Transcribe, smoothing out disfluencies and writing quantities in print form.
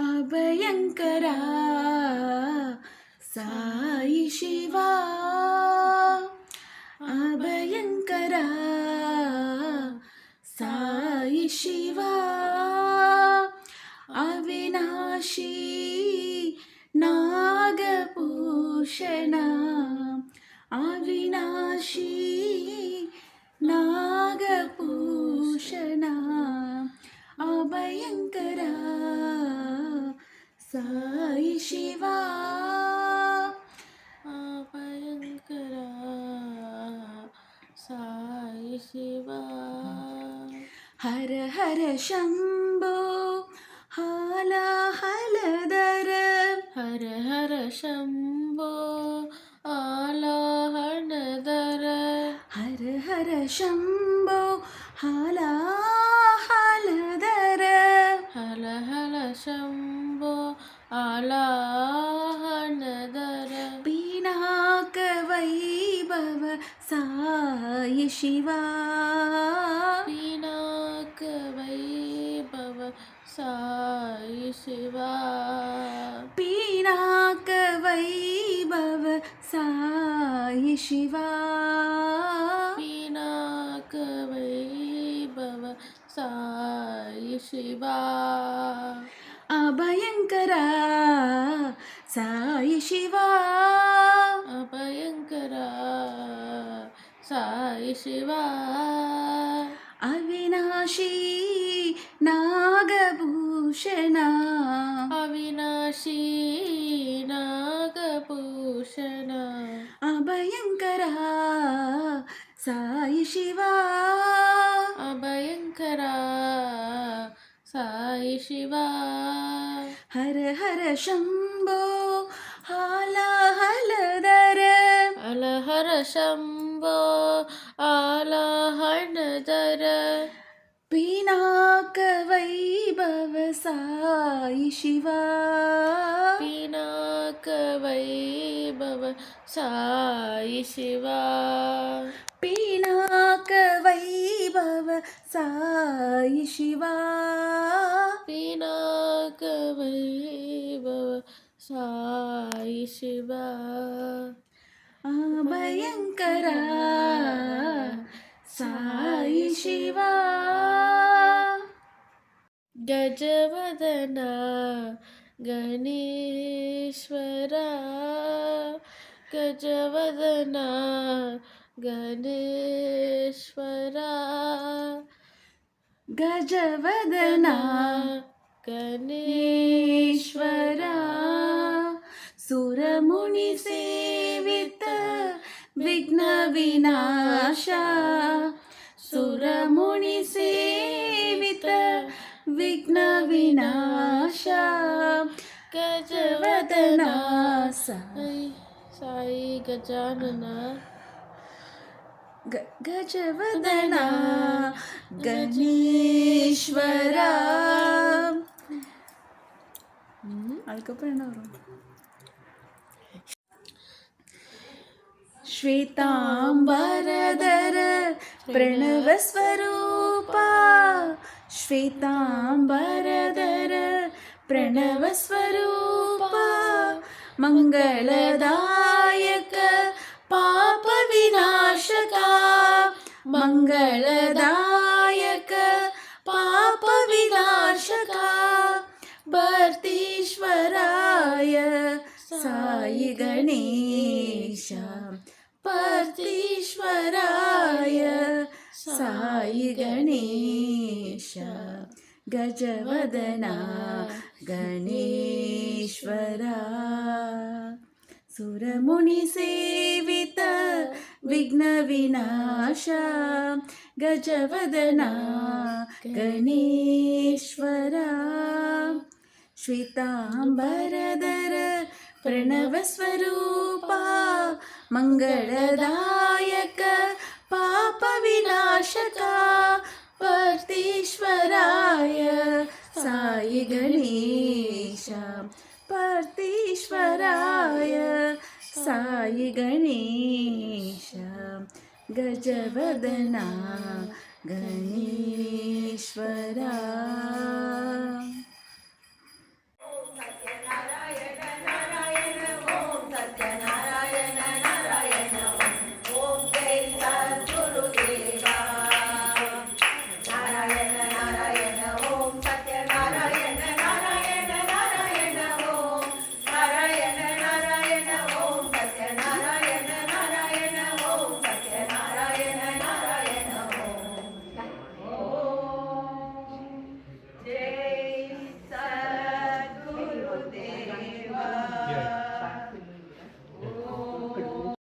అభయంకరా సాయి శివా, అభయంకరా సాయి శివా, అవినాశీ నాగభూషణ, అవినాశీ నాగభూషణ, అభయంకరా సాయి శివా, అభయంకరా సాయి శివా. హర హర శంభో హాలాహలధర, హర హర శంభో ఆలాహలధర, హర హర శంభో హాలాహలధర, హర హర శంభో ఆలాహలధర. పినాక వైభవ సాయి శివా, పినాక వైభవ సాయి శివా, పినాక వైభవ సాయి శివా, పినాక వైభవ సాయి శివా. అభయంకరా సాయి శివా, అభయంకరా సాయి శివా, అవినాశీ నాగభూషణ, అవినాశీ నాగభూషణ, అభయంకరా సాయి శివా, అభయంకరా సాయి శివా. హర హర శంభో హాలాహలధర, అలహర శంభో ఆలాహలధర, పినాక వైభవ సాయి శివా, పినాక వైభవ సాయి శివా, పినాక వైభవ సాయి శివా, పినాక వైభవ సాయి శివా. అభయంకరా సాయి శివా, గజవదన గణేశ్వరా, గజవదన గణేశ్వరా, గజవదన గణేశ్వరా, సురముని సేవిత విఘ్న వినాశ, సురముని సేవిత విఘ్న వినాశ, గజవదన సాయి సాయి గజానన, గజవదన గణేశ్వరా. அதுக்கப்புறம் శ్వేతాంబరధర ప్రణవ స్వరూపా, శ్వేతాంబరధర ప్రణవ స్వరూపా, మంగళదాయక పాప వినాశక, మంగళదాయక పాప వినాశక, భర్తీశ్వరాయ సాయి గణేశ, భర్తీశ్వరాయ సాయి గణేశ, గజవదన గణేశ్వరా, సురముని సేవిత విఘ్న వినాశ, గజవదన గణేశ్వరా, శ్వేతాంబరధర ప్రణవ స్వరూపా, మంగళదాయక పాప వినాశక, భర్తీశ్వరాయ సాయి గణేశ, భర్తీశ్వరాయ సాయి గణేశ, గజవదన గణేశ్వరా.